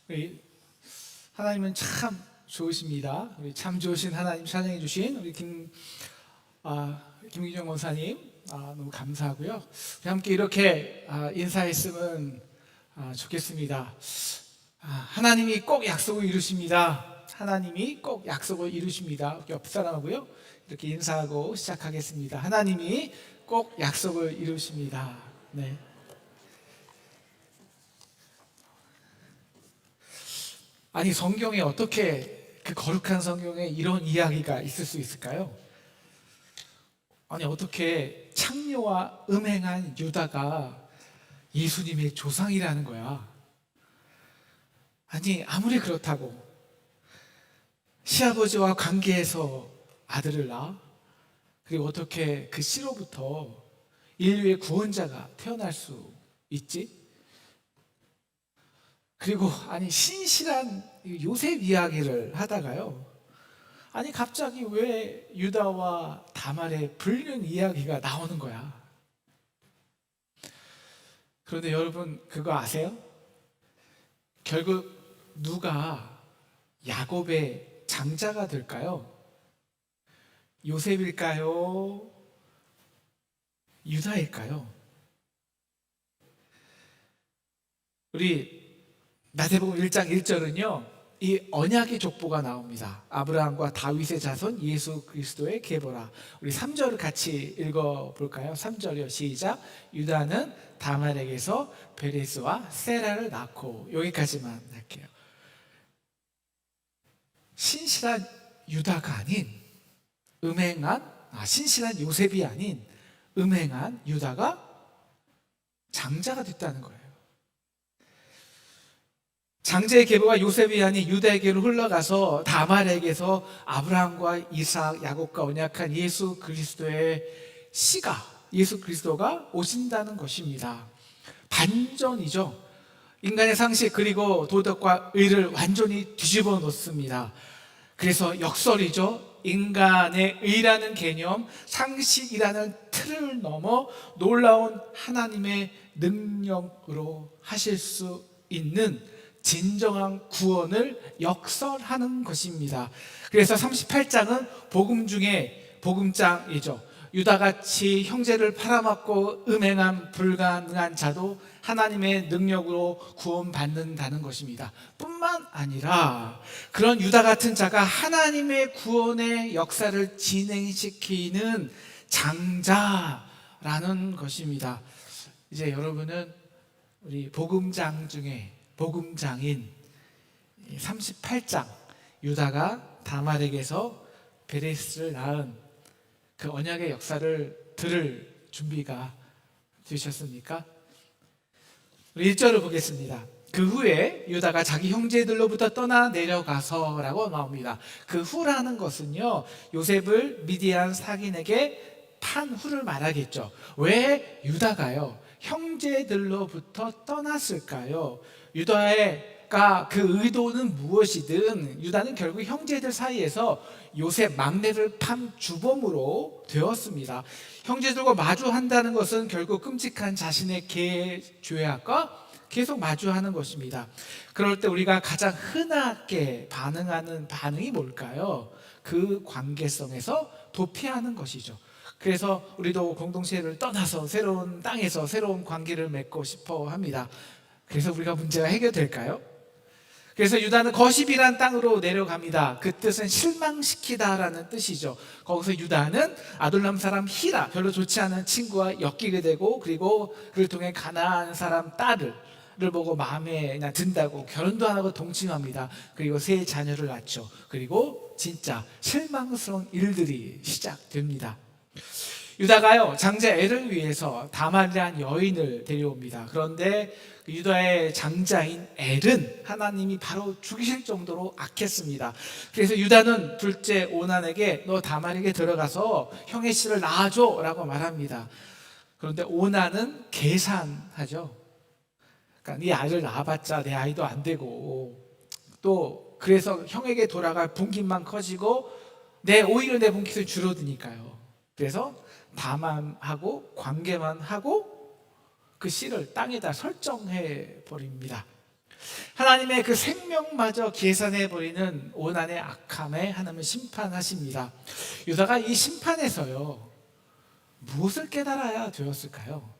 우리 하나님은 참 좋으십니다. 우리 참 좋으신 하나님 찬양해 주신 우리 김기정 원사님 너무 감사하고요. 우리 함께 이렇게 인사했으면 좋겠습니다. 하나님이 꼭 약속을 이루십니다. 하나님이 꼭 약속을 이루십니다. 옆 사람하고요 이렇게 인사하고 시작하겠습니다. 하나님이 꼭 약속을 이루십니다. 네. 아니, 성경에 어떻게, 그 거룩한 성경에 이런 이야기가 있을 수 있을까요? 아니, 어떻게 창녀와 음행한 유다가 예수님의 조상이라는 거야? 아니, 아무리 그렇다고 시아버지와 관계해서 아들을 낳아? 그리고 어떻게 그 씨로부터 인류의 구원자가 태어날 수 있지? 그리고 아니, 신실한 요셉 이야기를 하다가요, 아니 갑자기 왜 유다와 다말의 불륜 이야기가 나오는 거야? 그런데 여러분, 그거 아세요? 결국 누가 야곱의 장자가 될까요? 요셉일까요? 유다일까요? 우리 마태복음 1장 1절은요 이 언약의 족보가 나옵니다. 아브라함과 다윗의 자손 예수 그리스도의 계보라. 우리 3절을 같이 읽어볼까요? 3절이요, 시작. 유다는 다말에게서 베레스와 세라를 낳고. 여기까지만 할게요. 신실한 유다가 아닌 신실한 요셉이 아닌 음행한 유다가 장자가 됐다는 거예요. 장제의 계보가 요셉이 아닌 유다에게로 흘러가서 다말에게서 아브라함과 이삭, 야곱과 언약한 예수 그리스도의 씨가, 예수 그리스도가 오신다는 것입니다. 반전이죠. 인간의 상식 그리고 도덕과 의를 완전히 뒤집어 놓습니다. 그래서 역설이죠. 인간의 의라는 개념, 상식이라는 틀을 넘어 놀라운 하나님의 능력으로 하실 수 있는 진정한 구원을 역설하는 것입니다. 그래서 38장은 복음 중에 복음장이죠. 유다같이 형제를 팔아먹고 음행한 불가능한 자도 하나님의 능력으로 구원받는다는 것입니다. 뿐만 아니라 그런 유다 같은 자가 하나님의 구원의 역사를 진행시키는 장자라는 것입니다. 이제 여러분은 우리 복음장 중에 복음장인 38장, 유다가 다말에게서 베레스를 낳은 그 언약의 역사를 들을 준비가 되셨습니까? 우리 1절을 보겠습니다. 그 후에 유다가 자기 형제들로부터 떠나 내려가서 라고 나옵니다. 그 후라는 것은요, 요셉을 미디안 상인에게 판 후를 말하겠죠. 왜 유다가요 형제들로부터 떠났을까요? 유다가 그 의도는 무엇이든 유다는 결국 형제들 사이에서 요셉 막내를 판 주범으로 되었습니다. 형제들과 마주한다는 것은 결국 끔찍한 자신의 죄악과 계속 마주하는 것입니다. 그럴 때 우리가 가장 흔하게 반응하는 반응이 뭘까요? 그 관계성에서 도피하는 것이죠. 그래서 우리도 공동체를 떠나서 새로운 땅에서 새로운 관계를 맺고 싶어 합니다. 그래서 우리가 문제가 해결될까요? 그래서 유다는 거십이란 땅으로 내려갑니다. 그 뜻은 실망시키다라는 뜻이죠. 거기서 유다는 아둘람 사람 히라, 별로 좋지 않은 친구와 엮이게 되고, 그리고 그를 통해 가나안 사람 딸을 보고 마음에 든다고 결혼도 안 하고 동침합니다. 그리고 세 자녀를 낳죠. 그리고 진짜 실망스러운 일들이 시작됩니다. 유다가요 장자 엘을 위해서 다말이라는 여인을 데려옵니다. 그런데 유다의 장자인 엘은 하나님이 바로 죽이실 정도로 악했습니다. 그래서 유다는 둘째 오난에게 너 다말에게 들어가서 형의 씨를 낳아줘 라고 말합니다. 그런데 오난은 계산하죠. 그러니까 네 아이를 낳아봤자 내 아이도 안 되고, 또 그래서 형에게 돌아갈 분깃만 커지고 오히려 내 분깃은 줄어드니까요. 그래서 다만하고 관계만 하고 그 씨를 땅에다 설정해 버립니다. 하나님의 그 생명마저 계산해버리는 오난의 악함에 하나님은 심판하십니다. 유다가 이 심판에서요, 무엇을 깨달아야 되었을까요?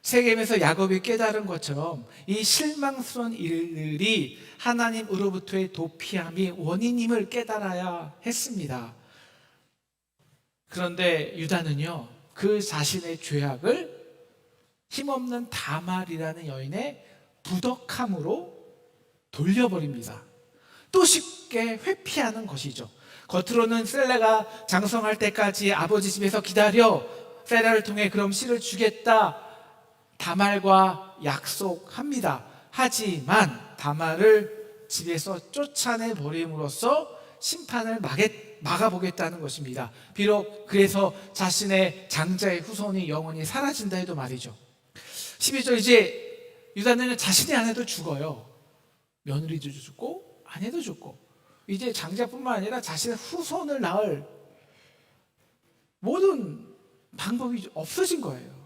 세겜에서 야곱이 깨달은 것처럼 이 실망스러운 일들이 하나님으로부터의 도피함이 원인임을 깨달아야 했습니다. 그런데 유다는요, 그 자신의 죄악을 힘없는 다말이라는 여인의 부덕함으로 돌려버립니다. 또 쉽게 회피하는 것이죠. 겉으로는 셀레가 장성할 때까지 아버지 집에서 기다려 셀레를 통해 그럼 씨를 주겠다 다말과 약속합니다. 하지만 다말을 집에서 쫓아내 버림으로써 심판을 막아보겠다는 것입니다. 비록 그래서 자신의 장자의 후손이 영원히 사라진다 해도 말이죠. 12절, 이제 유다는 자신의 아내도 죽어요. 며느리도 죽고 아내도 죽고 이제 장자뿐만 아니라 자신의 후손을 낳을 모든 방법이 없어진 거예요.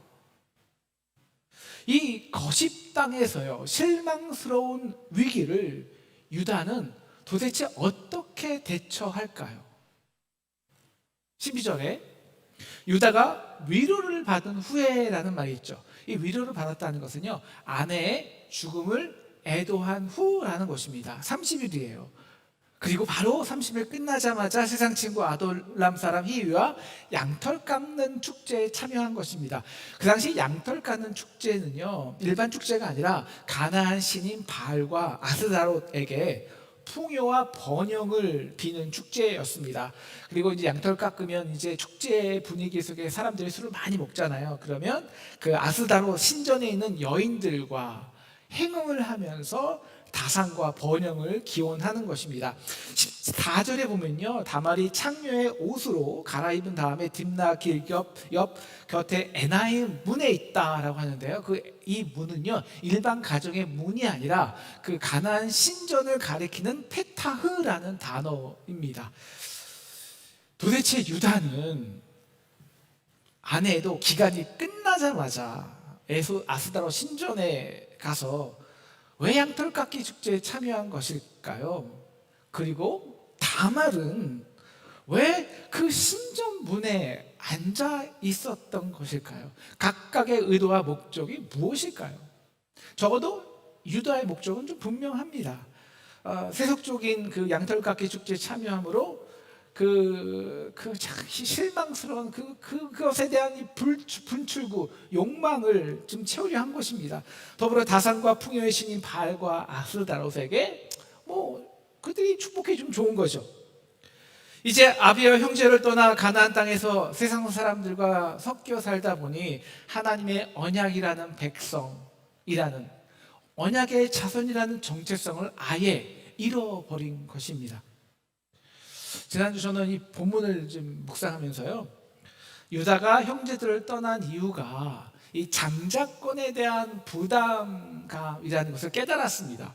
이 거짓 땅에서요, 실망스러운 위기를 유다는 도대체 어떻게 대처할까요? 12절에 유다가 위로를 받은 후에라는 말이 있죠. 이 위로를 받았다는 것은요, 아내의 죽음을 애도한 후라는 것입니다. 30일이에요. 그리고 바로 30일 끝나자마자 세상 친구 아돌람 사람 히위와 양털 깎는 축제에 참여한 것입니다. 그 당시 양털 깎는 축제는요, 일반 축제가 아니라 가나안 신인 바알과 아스다롯에게 풍요와 번영을 비는 축제였습니다. 그리고 이제 양털 깎으면 이제 축제 분위기 속에 사람들이 술을 많이 먹잖아요. 그러면 그 아스다롯 신전에 있는 여인들과 행음을 하면서 다산과 번영을 기원하는 것입니다. 14절에 보면요, 다말이 창녀의 옷으로 갈아입은 다음에 딥나 길 옆 곁에 에나임 문에 있다라고 하는데요, 이 문은요, 일반 가정의 문이 아니라 그 가나안 신전을 가리키는 페타흐라는 단어입니다. 도대체 유다는 아내도 기간이 끝나자마자 아스다롯 신전에 가서 왜 양털 깎기 축제에 참여한 것일까요? 그리고 다말은 왜 그 신전 문에 앉아 있었던 것일까요? 각각의 의도와 목적이 무엇일까요? 적어도 유다의 목적은 좀 분명합니다. 세속적인 그 양털 깎기 축제에 참여함으로 그 실망스러운 그것에 대한 분출구, 욕망을 좀 채우려 한 것입니다. 더불어 다산과 풍요의 신인 바알과 아스다롯에게 그들이 축복해 주면 좋은 거죠. 이제 아비와 형제를 떠나 가나안 땅에서 세상 사람들과 섞여 살다 보니 하나님의 언약이라는 백성이라는, 언약의 자손이라는 정체성을 아예 잃어버린 것입니다. 지난주 저는 이 본문을 좀 묵상하면서요, 유다가 형제들을 떠난 이유가 이 장자권에 대한 부담감이라는 것을 깨달았습니다.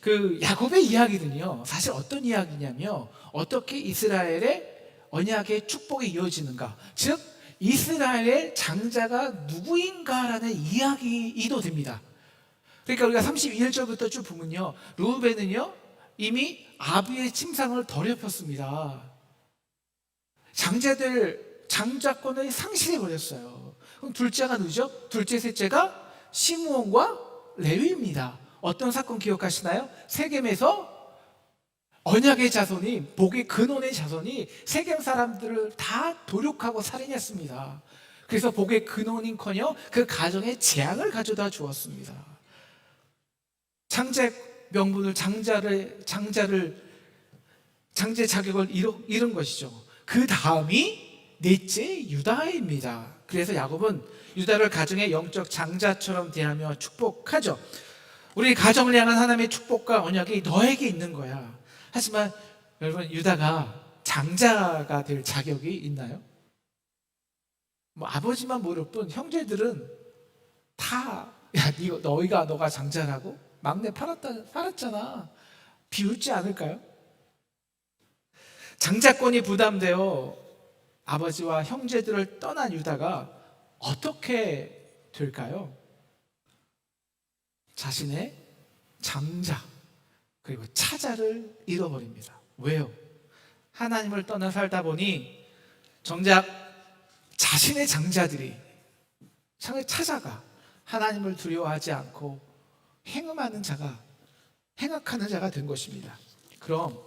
그 야곱의 이야기는요, 사실 어떤 이야기냐면 어떻게 이스라엘의 언약의 축복이 이어지는가, 즉 이스라엘의 장자가 누구인가라는 이야기이도 됩니다. 그러니까 우리가 32절부터 쭉 보면요, 르우벤은요 이미 아비의 침상을 더럽혔습니다. 장자권을 상실해버렸어요. 그럼 둘째가 누구죠? 둘째, 셋째가 시므온과 레위입니다. 어떤 사건 기억하시나요? 세겜에서 언약의 자손이, 복의 근원의 자손이 세겜 사람들을 다 도륙하고 살인했습니다. 그래서 복의 근원인커녕 그 가정에 재앙을 가져다 주었습니다. 장자 명분을, 장제 자격을 잃은 것이죠. 그 다음이 넷째 유다입니다. 그래서 야곱은 유다를 가정의 영적 장자처럼 대하며 축복하죠. 우리 가정을 향한 하나님의 축복과 언약이 너에게 있는 거야. 하지만 여러분, 유다가 장자가 될 자격이 있나요? 아버지만 모를 뿐 형제들은 다 너가 장자라고? 막내 팔았잖아. 비웃지 않을까요? 장자권이 부담되어 아버지와 형제들을 떠난 유다가 어떻게 될까요? 자신의 장자 그리고 차자를 잃어버립니다. 왜요? 하나님을 떠나 살다 보니 정작 자신의 장자들이, 차자가 하나님을 두려워하지 않고 행하는 자가 된 것입니다. 그럼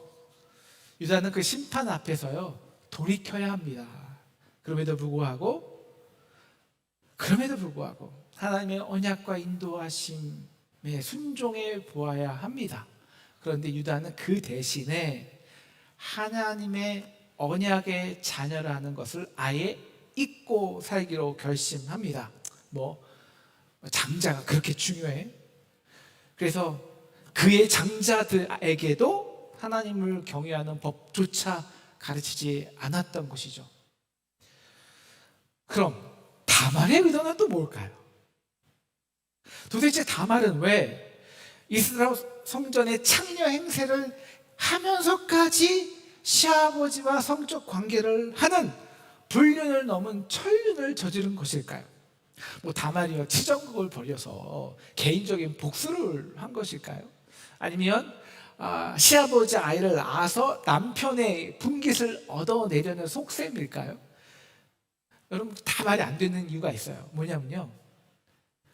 유다는 그 심판 앞에서요 돌이켜야 합니다. 그럼에도 불구하고 하나님의 언약과 인도하심에 순종해 보아야 합니다. 그런데 유다는 그 대신에 하나님의 언약의 자녀라는 것을 아예 잊고 살기로 결심합니다. 장자가 그렇게 중요해? 그래서 그의 장자들에게도 하나님을 경외하는 법조차 가르치지 않았던 것이죠. 그럼 다말의 의도는 또 뭘까요? 도대체 다말은 왜 이스라엘 성전의 창녀 행세를 하면서까지 시아버지와 성적 관계를 하는 불륜을 넘은 천륜을 저지른 것일까요? 다말이요 치정극을 벌여서 개인적인 복수를 한 것일까요? 아니면 시아버지 아이를 낳아서 남편의 분깃을 얻어내려는 속셈일까요? 여러분 다 말이 안 되는 이유가 있어요. 뭐냐면요,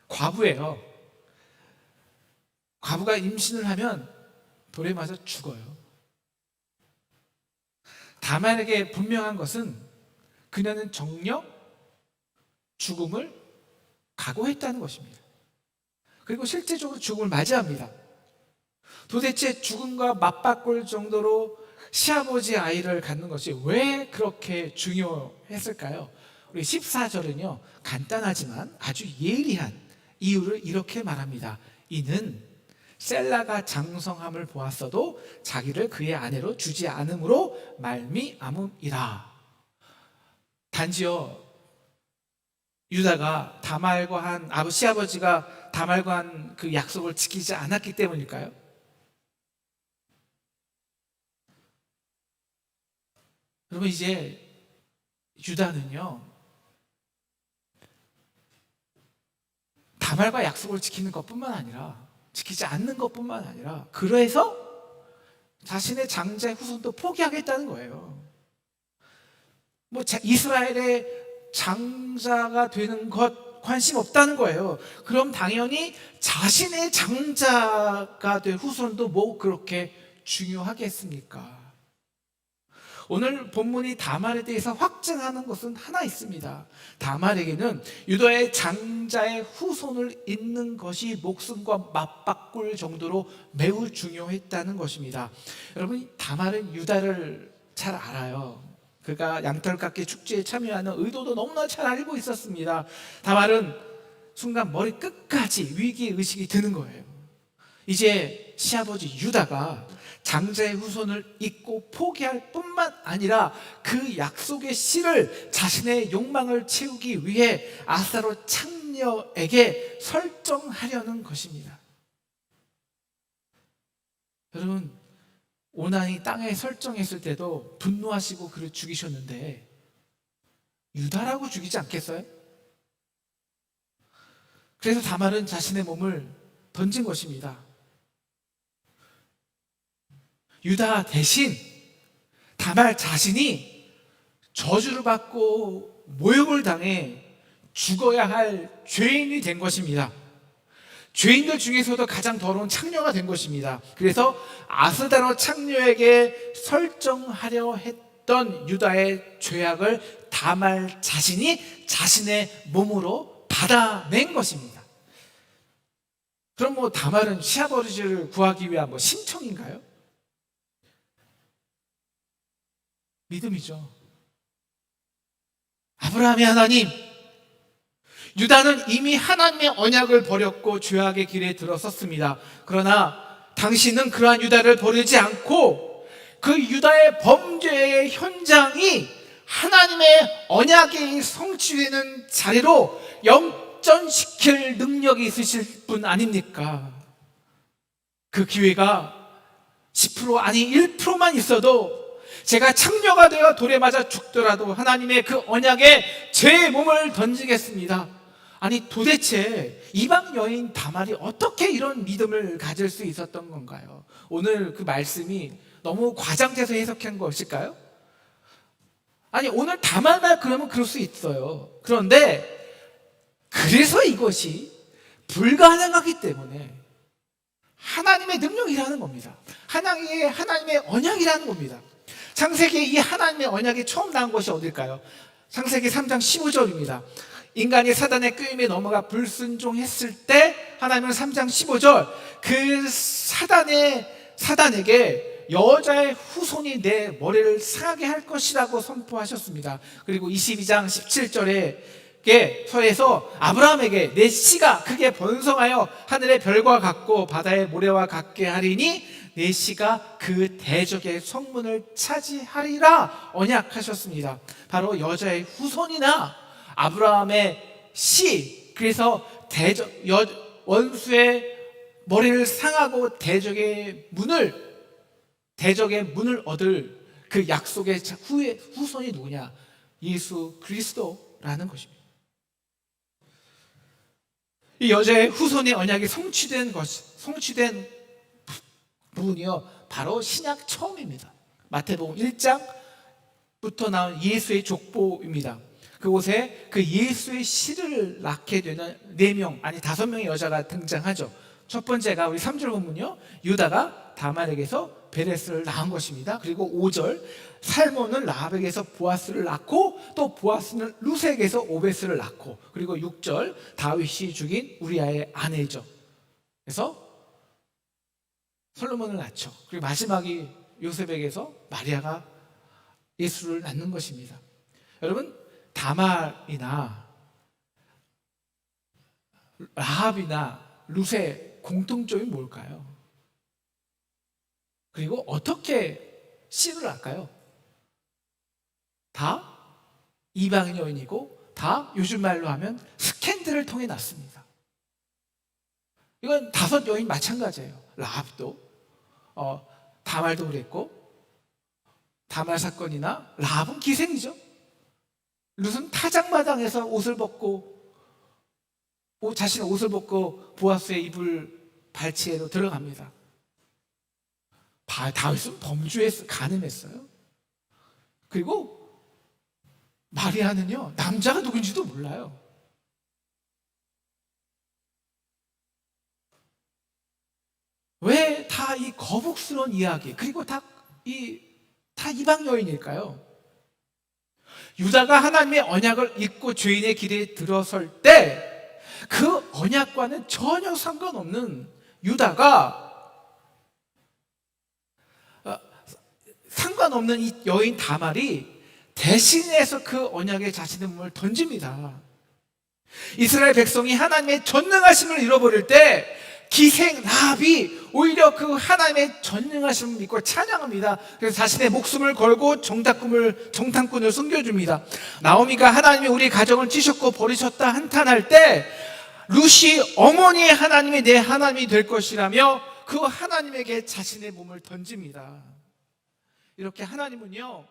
과부예요. 과부가 임신을 하면 돌에 맞아 죽어요. 다말에게 분명한 것은 그녀는 정녕 죽음을 각오했다는 것입니다. 그리고 실제적으로 죽음을 맞이합니다. 도대체 죽음과 맞바꿀 정도로 시아버지 아이를 갖는 것이 왜 그렇게 중요했을까요? 우리 14절은요 간단하지만 아주 예리한 이유를 이렇게 말합니다. 이는 셀라가 장성함을 보았어도 자기를 그의 아내로 주지 않음으로 말미암음이라. 단지요 유다가 시아버지가 다말과 한 그 약속을 지키지 않았기 때문일까요? 여러분 이제 유다는요 다말과 약속을 지키지 않는 것뿐만 아니라 그래서 자신의 장자의 후손도 포기하겠다는 거예요. 이스라엘의 장자가 되는 것 관심 없다는 거예요. 그럼 당연히 자신의 장자가 될 후손도 그렇게 중요하겠습니까? 오늘 본문이 다말에 대해서 확증하는 것은 하나 있습니다. 다말에게는 유다의 장자의 후손을 잇는 것이 목숨과 맞바꿀 정도로 매우 중요했다는 것입니다. 여러분 다말은 유다를 잘 알아요. 그가 양털깎이 축제에 참여하는 의도도 너무나 잘 알고 있었습니다. 다말은 순간 머리 끝까지 위기의식이 드는 거예요. 이제 시아버지 유다가 장자의 후손을 잊고 포기할 뿐만 아니라 그 약속의 씨를 자신의 욕망을 채우기 위해 아사롯 창녀에게 설정하려는 것입니다. 여러분 오난이 땅에 설정했을 때도 분노하시고 그를 죽이셨는데 유다라고 죽이지 않겠어요? 그래서 다말은 자신의 몸을 던진 것입니다. 유다 대신 다말 자신이 저주를 받고 모욕을 당해 죽어야 할 죄인이 된 것입니다. 죄인들 중에서도 가장 더러운 창녀가 된 것입니다. 그래서 아스다롯 창녀에게 설정하려 했던 유다의 죄악을 다말 자신이 자신의 몸으로 받아낸 것입니다. 그럼 다말은 시아버지를 구하기 위한 심청인가요? 믿음이죠. 아브라함의 하나님, 유다는 이미 하나님의 언약을 버렸고 죄악의 길에 들어섰습니다. 그러나 당신은 그러한 유다를 버리지 않고 그 유다의 범죄의 현장이 하나님의 언약이 성취되는 자리로 영전시킬 능력이 있으실 분 아닙니까? 그 기회가 10% 아니 1%만 있어도 제가 창녀가 되어 돌에 맞아 죽더라도 하나님의 그 언약에 제 몸을 던지겠습니다. 아니 도대체 이방 여인 다말이 어떻게 이런 믿음을 가질 수 있었던 건가요? 오늘 그 말씀이 너무 과장돼서 해석한 것일까요? 아니 오늘 다말만 그러면 그럴 수 있어요. 그런데 그래서 이것이 불가능하기 때문에 하나님의 능력이라는 겁니다. 하나님의 언약이라는 겁니다. 창세기에 이 하나님의 언약이 처음 나온 것이 어딜까요? 창세기 3장 15절입니다. 인간이 사단의 꾀임에 넘어가 불순종했을 때 하나님은 3장 15절 그 사단에게 여자의 후손이 내 머리를 상하게 할 것이라고 선포하셨습니다. 그리고 22장 17절에 서에서 아브라함에게 내 씨가 크게 번성하여 하늘의 별과 같고 바다의 모래와 같게 하리니 내 씨가 그 대적의 성문을 차지하리라 언약하셨습니다. 바로 여자의 후손이나 아브라함의 씨, 그래서 원수의 머리를 상하고 대적의 문을 얻을 그 약속의 후손이 누구냐? 예수 그리스도라는 것입니다. 이 여자의 후손의 언약이 성취된 부분이요, 바로 신약 처음입니다. 마태복음 1장부터 나온 예수의 족보입니다. 그곳에 그 예수의 씨를 낳게 되는 5명의 여자가 등장하죠. 첫 번째가 우리 3절 본문이요, 유다가 다말에게서 베레스를 낳은 것입니다. 그리고 5절 살몬은 라합에게서 보아스를 낳고 또 보아스는 루세에게서 오베스를 낳고, 그리고 6절 다윗이 죽인 우리아의 아내죠. 그래서 솔로몬을 낳죠. 그리고 마지막이 요셉에게서 마리아가 예수를 낳는 것입니다. 여러분, 다말이나 라합이나 루세의 공통점이 뭘까요? 그리고 어떻게 씨를 낳을까요? 다 이방인 여인이고 다 요즘 말로 하면 스캔들을 통해 낳습니다. 이건 5 여인 마찬가지예요. 라합도 다말도 그랬고, 다말 사건이나 라합은 기생이죠. 룻은 타작마당에서 자신의 옷을 벗고 보아스의 이불 발치에로 들어갑니다. 다윗은 간음했어요. 그리고 마리아는요, 남자가 누군지도 몰라요. 왜 다 이 거북스러운 이야기, 그리고 다 이방 여인일까요? 유다가 하나님의 언약을 잊고 죄인의 길에 들어설 때 그 언약과는 전혀 상관없는 상관없는 이 여인 다말이 대신해서 그 언약에 자신의 몸을 던집니다. 이스라엘 백성이 하나님의 전능하심을 잃어버릴 때 기생 라합이 오히려 그 하나님의 전능하심을 믿고 찬양합니다. 그래서 자신의 목숨을 걸고 정탐꾼을 숨겨줍니다. 나오미가 하나님이 우리 가정을 찢으셨고 버리셨다 한탄할 때 룻이 어머니의 하나님이 내 하나님이 될 것이라며 그 하나님에게 자신의 몸을 던집니다. 이렇게 하나님은요,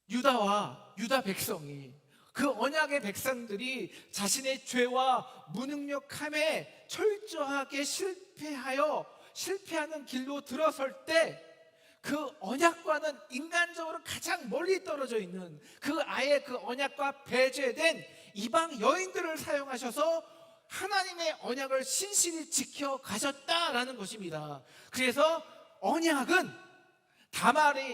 유다 백성이, 그 언약의 백성들이 자신의 죄와 무능력함에 철저하게 실패하는 길로 들어설 때 그 언약과는 인간적으로 가장 멀리 떨어져 있는 그 언약과 배제된 이방 여인들을 사용하셔서 하나님의 언약을 신실히 지켜 가셨다라는 것입니다. 그래서 언약은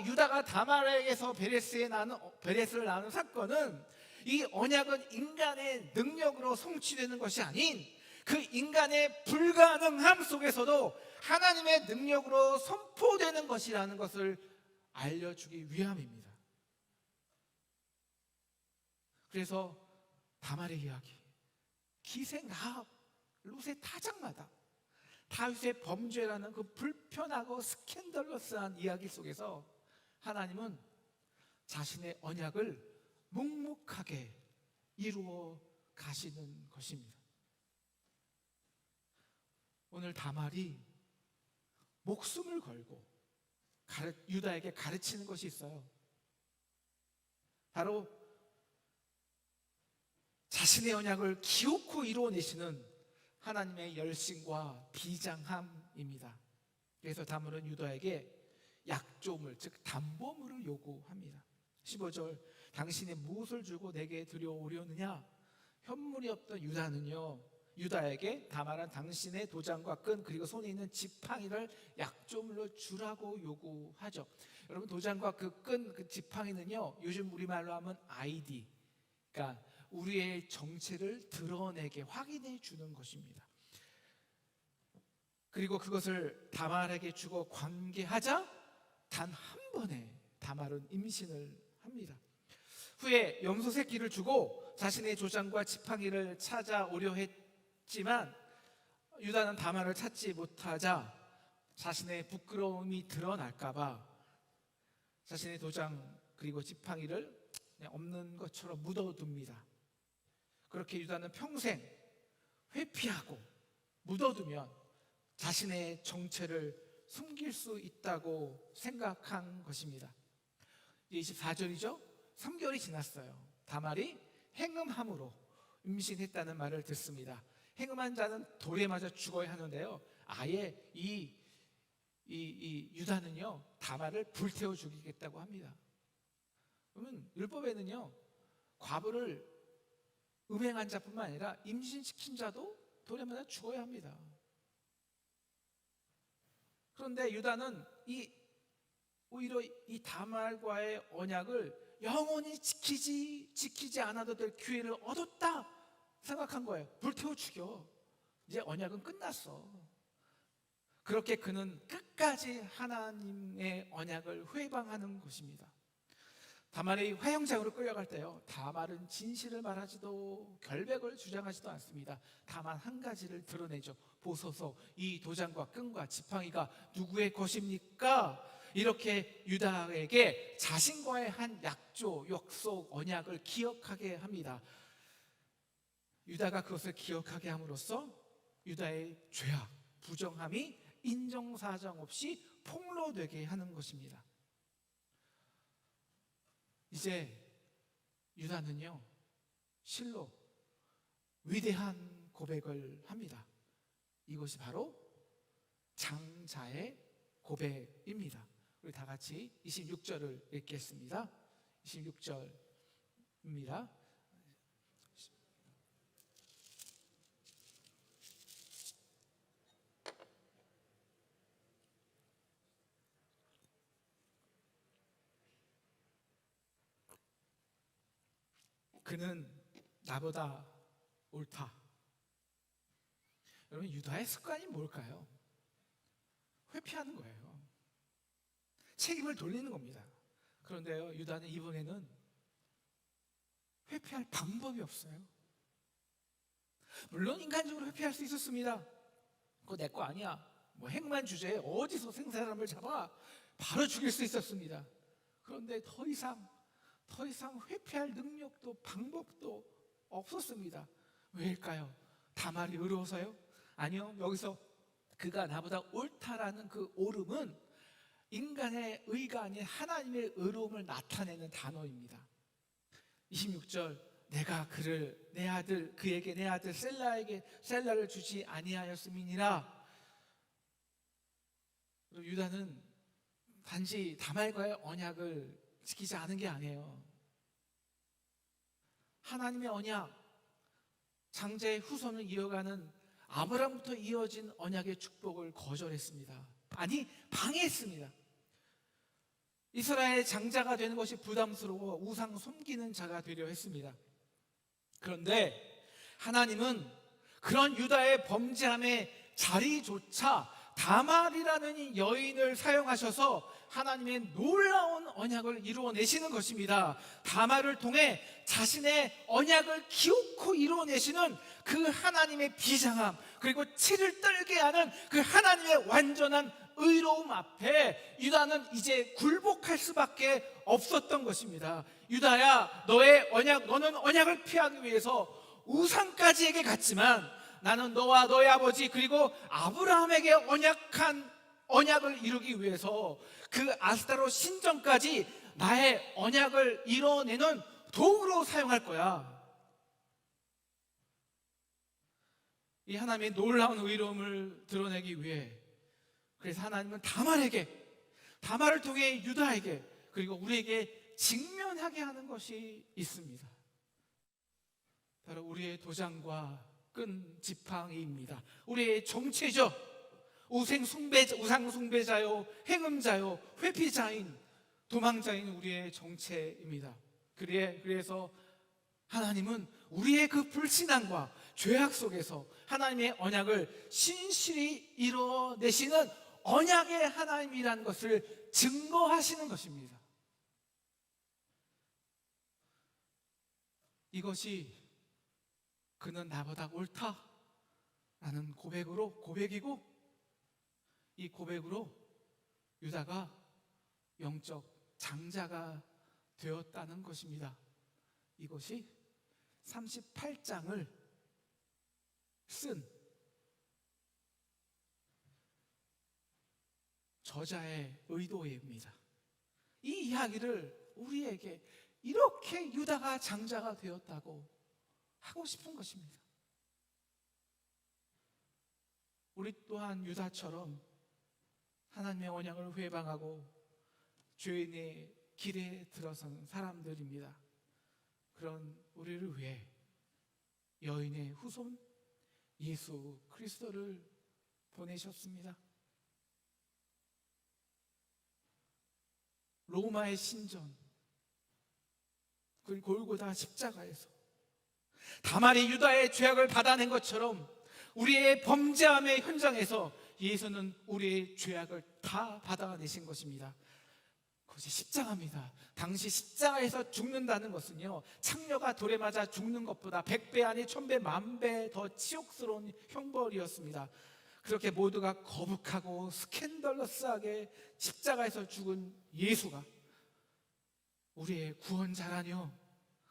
유다가 다말에게서 베레스를 낳는 사건은, 이 언약은 인간의 능력으로 성취되는 것이 아닌 그 인간의 불가능함 속에서도 하나님의 능력으로 선포되는 것이라는 것을 알려주기 위함입니다. 그래서 다말의 이야기, 기생 라합, 룻의 타작마당, 다윗의 범죄라는 그 불편하고 스캔들러스한 이야기 속에서 하나님은 자신의 언약을 묵묵하게 이루어 가시는 것입니다. 오늘 다말이 목숨을 걸고 유다에게 가르치는 것이 있어요. 바로 자신의 언약을 기어코 이루어내시는 하나님의 열심과 비장함입니다. 그래서 다말은 유다에게 약조물, 즉 담보물을 요구합니다. 15절, 당신이 무엇을 주고 내게 들여오려느냐? 현물이 없던 유다에게 다말은 당신의 도장과 끈 그리고 손에 있는 지팡이를 약조물로 주라고 요구하죠. 여러분, 도장과 그 끈, 그 지팡이는요, 요즘 우리말로 하면 아이디, 그러니까 우리의 정체를 드러내게 확인해 주는 것입니다. 그리고 그것을 다말에게 주고 관계하자 단 한 번에 다말은 임신을 합니다. 후에 염소 새끼를 주고 자신의 조장과 지팡이를 찾아오려 했지만 유다는 다말을 찾지 못하자 자신의 부끄러움이 드러날까봐 자신의 도장 그리고 지팡이를 그냥 없는 것처럼 묻어둡니다. 그렇게 유다는 평생 회피하고 묻어두면 자신의 정체를 숨길 수 있다고 생각한 것입니다. 24절이죠. 3개월이 지났어요. 다말이 행음함으로 임신했다는 말을 듣습니다. 행음한 자는 돌에 맞아 죽어야 하는데요, 아예 이 유다는요 다말을 불태워 죽이겠다고 합니다. 그러면 율법에는요 과부를 음행한 자뿐만 아니라 임신시킨 자도 돌에 맞아 죽어야 합니다. 그런데 유다는 오히려 이 다말과의 언약을 영원히 지키지 않아도 될 기회를 얻었다 생각한 거예요. 불태워 죽여. 이제 언약은 끝났어. 그렇게 그는 끝까지 하나님의 언약을 회방하는 것입니다. 다말이 화형장으로 끌려갈 때요, 다말은 진실을 말하지도 결백을 주장하지도 않습니다. 다만 한 가지를 드러내죠. 보소서, 이 도장과 끈과 지팡이가 누구의 것입니까? 이렇게 유다에게 자신과의 한 약조, 약속, 언약을 기억하게 합니다. 유다가 그것을 기억하게 함으로써 유다의 죄악, 부정함이 인정사정 없이 폭로되게 하는 것입니다. 이제 유다는요 실로 위대한 고백을 합니다. 이것이 바로 장자의 고백입니다. 우리 다 같이 26절을 읽겠습니다. 26절입니다. 그는 나보다 옳다. 여러분, 유다의 습관이 뭘까요? 회피하는 거예요. 책임을 돌리는 겁니다. 그런데요, 유다는 이번에는 회피할 방법이 없어요. 물론 인간적으로 회피할 수 있었습니다. 그거 내 거 아니야. 뭐 행만 주제에 어디서 생사람을 잡아 바로 죽일 수 있었습니다. 그런데 더 이상 회피할 능력도 방법도 없었습니다. 왜일까요? 다말이 의로워서요? 아니요. 여기서 그가 나보다 옳다라는 그 옳음은 인간의 의가 아닌 하나님의 의로움을 나타내는 단어입니다. 26절, 내가 그에게 내 아들 셀라를 주지 아니하였음이니라. 유다는 단지 다말과의 언약을 지키지 않은 게 아니에요. 하나님의 언약, 장자의 후손을 이어가는 아브라함부터 이어진 언약의 축복을 거절했습니다. 아니, 방해했습니다. 이스라엘의 장자가 되는 것이 부담스러워 우상 섬기는 자가 되려 했습니다. 그런데 하나님은 그런 유다의 범죄함의 자리조차 다말이라는 이 여인을 사용하셔서 하나님의 놀라운 언약을 이루어내시는 것입니다. 다말을 통해 자신의 언약을 기어코 이루어내시는 그 하나님의 비장함, 그리고 치를 떨게 하는 그 하나님의 완전한 의로움 앞에 유다는 이제 굴복할 수밖에 없었던 것입니다. 유다야, 너는 언약을 피하기 위해서 우상까지에게 갔지만 나는 너와 너의 아버지 그리고 아브라함에게 언약을 이루기 위해서 그 아스타로 신전까지 나의 언약을 이뤄내는 도구로 사용할 거야. 이 하나님의 놀라운 의로움을 드러내기 위해, 그래서 하나님은 다말을 통해 유다에게, 그리고 우리에게 직면하게 하는 것이 있습니다. 바로 우리의 도장과 끈 지팡이입니다. 우리의 정체죠. 우상 숭배자요, 행음자요, 회피자인, 도망자인 우리의 정체입니다. 그래서 하나님은 우리의 그 불신앙과 죄악 속에서 하나님의 언약을 신실히 이뤄내시는 언약의 하나님이라는 것을 증거하시는 것입니다. 이것이 그는 나보다 옳다라는 고백이고, 이 고백으로 유다가 영적 장자가 되었다는 것입니다. 이것이 38장을 쓴 저자의 의도입니다. 이 이야기를 우리에게 이렇게 유다가 장자가 되었다고 하고 싶은 것입니다. 우리 또한 유다처럼 하나님의 언약을 회방하고 죄인의 길에 들어선 사람들입니다. 그런 우리를 위해 여인의 후손 예수 그리스도를 보내셨습니다. 로마의 신전, 그 골고다 십자가에서 다말이 유다의 죄악을 받아낸 것처럼 우리의 범죄함의 현장에서 예수는 우리의 죄악을 다 받아내신 것입니다. 그것이 십자가입니다. 당시 십자가에서 죽는다는 것은요, 창녀가 돌에 맞아 죽는 것보다 100배 아니 1000배 만배 더 치욕스러운 형벌이었습니다. 그렇게 모두가 거북하고 스캔들러스하게 십자가에서 죽은 예수가 우리의 구원자라뇨.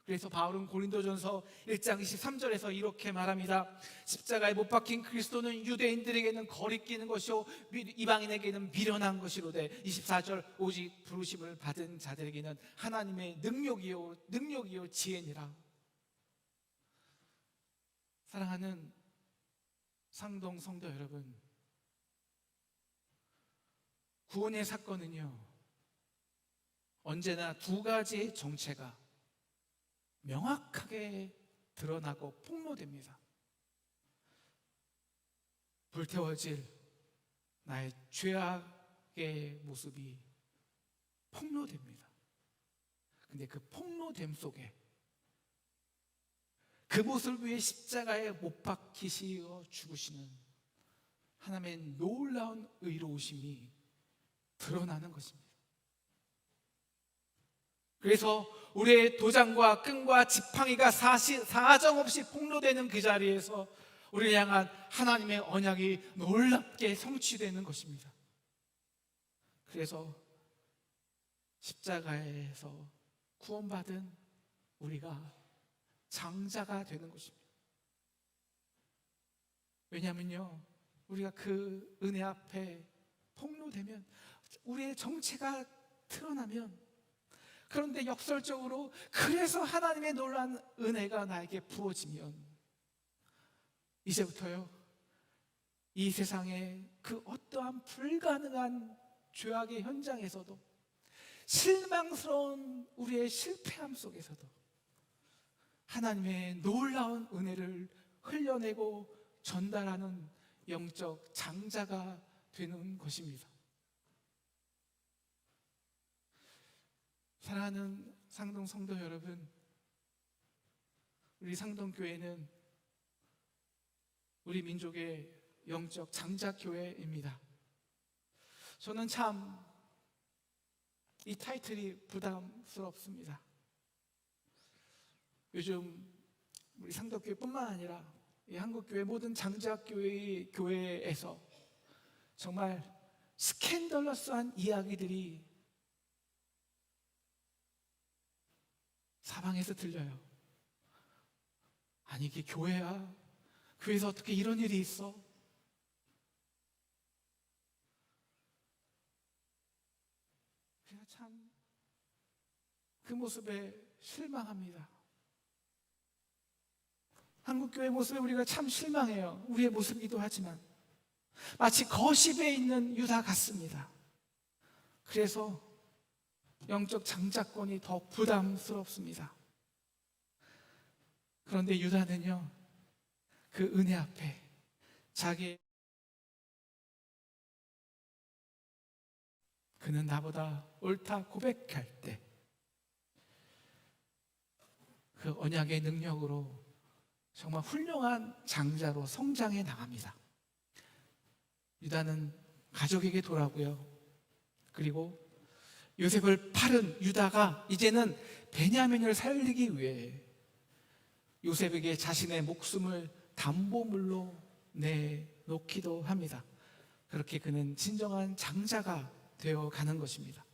그래서 바울은 고린도전서 1장 23절에서 이렇게 말합니다. 십자가에 못 박힌 그리스도는 유대인들에게는 거리끼는 것이요 이방인에게는 미련한 것이로되 24절 오직 부르심을 받은 자들에게는 하나님의 능력이요 지혜니라. 사랑하는 상동 성도 여러분, 구원의 사건은요, 언제나 두 가지의 정체가 명확하게 드러나고 폭로됩니다. 불태워질 나의 죄악의 모습이 폭로됩니다. 근데 그 폭로됨 속에 그 모습을 위해 십자가에 못 박히시어 죽으시는 하나님의 놀라운 의로우심이 드러나는 것입니다. 그래서 우리의 도장과 끈과 지팡이가 사정없이 폭로되는 그 자리에서 우리를 향한 하나님의 언약이 놀랍게 성취되는 것입니다. 그래서 십자가에서 구원받은 우리가 장자가 되는 것입니다. 왜냐하면요, 우리가 그 은혜 앞에 폭로되면, 우리의 정체가 드러나면, 그런데 역설적으로 그래서 하나님의 놀라운 은혜가 나에게 부어지면 이제부터요, 이 세상의 그 어떠한 불가능한 죄악의 현장에서도, 실망스러운 우리의 실패함 속에서도 하나님의 놀라운 은혜를 흘려내고 전달하는 영적 장자가 되는 것입니다. 사랑하는 상동 성도 여러분, 우리 상동교회는 우리 민족의 영적 장자교회입니다. 저는 참 이 타이틀이 부담스럽습니다. 요즘 우리 상덕교회뿐만 아니라 이 한국교회 모든 장자교회에서 정말 스캔들러스한 이야기들이 사방에서 들려요. 아니, 이게 교회야? 교회에서 어떻게 이런 일이 있어? 그냥 참 그 모습에 실망합니다. 한국교회 모습에 우리가 참 실망해요. 우리의 모습이기도 하지만 마치 거십에 있는 유다 같습니다. 그래서 영적 장자권이 더 부담스럽습니다. 그런데 유다는요, 그 은혜 앞에 자기 그는 나보다 옳다 고백할 때 그 언약의 능력으로 정말 훌륭한 장자로 성장해 나갑니다. 유다는 가족에게 돌아오고요. 그리고 요셉을 팔은 유다가 이제는 베냐민을 살리기 위해 요셉에게 자신의 목숨을 담보물로 내놓기도 합니다. 그렇게 그는 진정한 장자가 되어 가는 것입니다.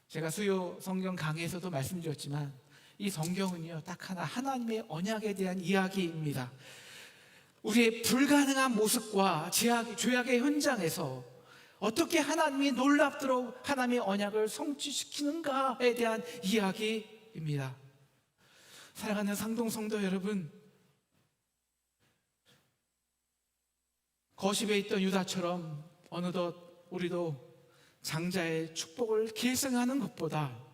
제가 수요 성경 강의에서도 말씀드렸지만 이 성경은요, 딱 하나 하나님의 언약에 대한 이야기입니다. 우리의 불가능한 모습과 죄악의 현장에서 어떻게 하나님이 놀랍도록 하나님의 언약을 성취시키는가에 대한 이야기입니다. 사랑하는 상동성도 여러분, 거십에 있던 유다처럼 어느덧 우리도 장자의 축복을 계승하는 것보다,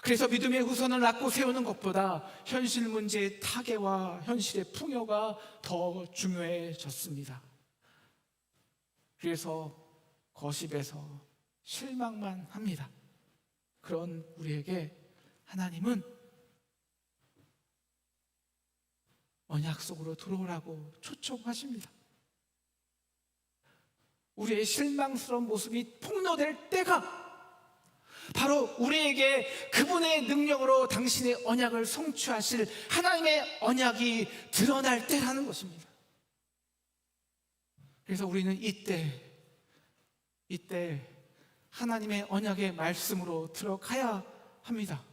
그래서 믿음의 후손을 낳고 세우는 것보다 현실 문제의 타개와 현실의 풍요가 더 중요해졌습니다. 그래서 거십에서 실망만 합니다. 그런 우리에게 하나님은 언약 속으로 들어오라고 초청하십니다. 우리의 실망스러운 모습이 폭로될 때가 바로 우리에게 그분의 능력으로 당신의 언약을 성취하실 하나님의 언약이 드러날 때라는 것입니다. 그래서 우리는 이때 하나님의 언약의 말씀으로 들어가야 합니다.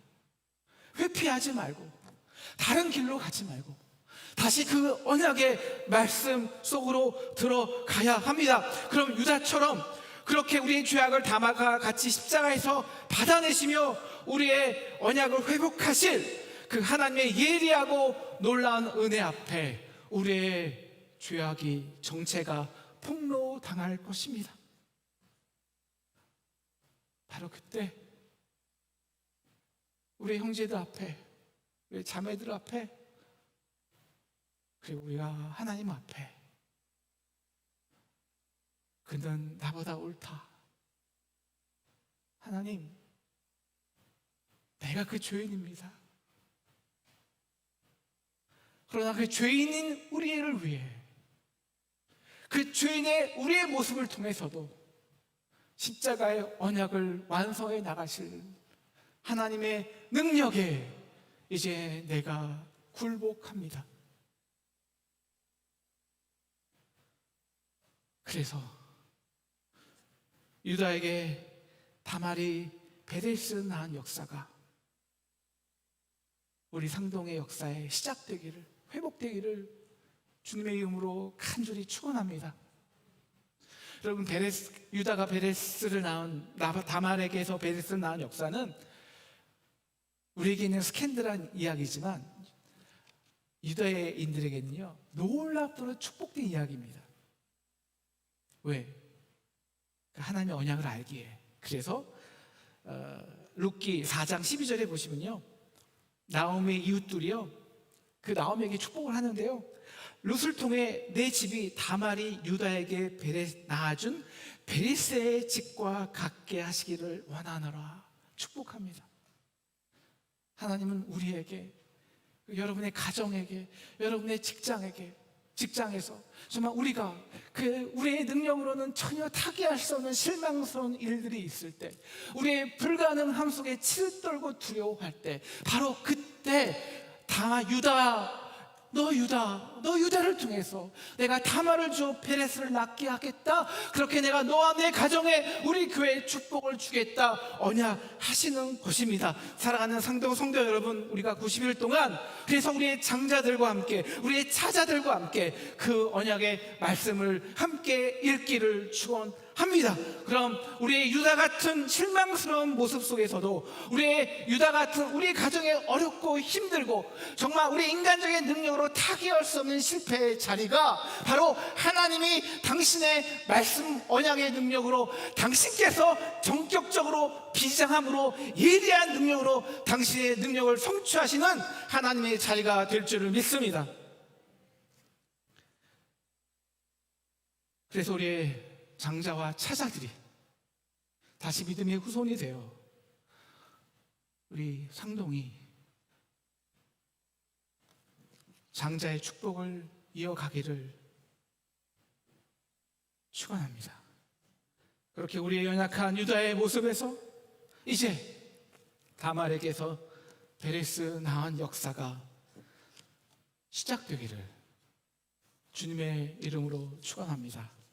회피하지 말고 다른 길로 가지 말고 다시 그 언약의 말씀 속으로 들어가야 합니다. 그럼 유다처럼 그렇게 우리의 죄악을 담아가 같이 십자가에서 받아내시며 우리의 언약을 회복하실 그 하나님의 예리하고 놀라운 은혜 앞에 우리의 죄악이 정체가 폭로당할 것입니다. 바로 그때 우리 형제들 앞에, 우리 자매들 앞에, 그리고 우리가 하나님 앞에 그는 나보다 옳다. 하나님, 내가 그 죄인입니다. 그러나 그 죄인인 우리를 위해, 그 죄인의 우리의 모습을 통해서도 십자가의 언약을 완성해 나가실 하나님의 능력에 이제 내가 굴복합니다. 그래서 유다에게 다말이 베레스를 낳은 역사가 우리 상동의 역사에 시작되기를, 회복되기를 주님의 이름으로 간절히 축원합니다. 여러분, 유다가 베레스를 낳은, 다말에게서 베레스를 낳은 역사는 우리에게는 스캔들한 이야기지만 유다인들에게는요 놀랍도록 축복된 이야기입니다. 왜? 하나님의 언약을 알기에. 그래서 룻기 4장 12절에 보시면요, 나오미의 이웃들이요 그 나오미에게 축복을 하는데요, 룻을 통해 내 집이 다말이 유다에게 낳아준 베레스의 집과 같게 하시기를 원하노라 축복합니다. 하나님은 우리에게, 여러분의 가정에게, 여러분의 직장에서 정말 우리가 우리의 능력으로는 전혀 타개할 수 없는 실망스러운 일들이 있을 때, 우리의 불가능함 속에 치를 떨고 두려워할 때, 바로 그때 너 유다를 통해서 내가 다말을 주어 베레스를 낳게 하겠다. 그렇게 내가 너와 내 가정에, 우리 교회에 축복을 주겠다 언약하시는 것입니다. 사랑하는 상도 성도 여러분, 우리가 90일 동안 그래서 우리의 장자들과 함께, 우리의 차자들과 함께 그 언약의 말씀을 함께 읽기를 축원합니다. 합니다. 그럼 우리의 유다 같은 실망스러운 모습 속에서도 우리의 유다 같은 우리 가정에 어렵고 힘들고 정말 우리 인간적인 능력으로 타개할 수 없는 실패의 자리가 바로 하나님이 당신의 말씀 언약의 능력으로 당신께서 전격적으로 비장함으로 예리한 능력으로 당신의 능력을 성취하시는 하나님의 자리가 될 줄을 믿습니다. 그래서 우리의 장자와 차자들이 다시 믿음의 후손이 되어 우리 상동이 장자의 축복을 이어가기를 축원합니다. 그렇게 우리의 연약한 유다의 모습에서 이제 다말에게서 베레스 낳은 역사가 시작되기를 주님의 이름으로 축원합니다.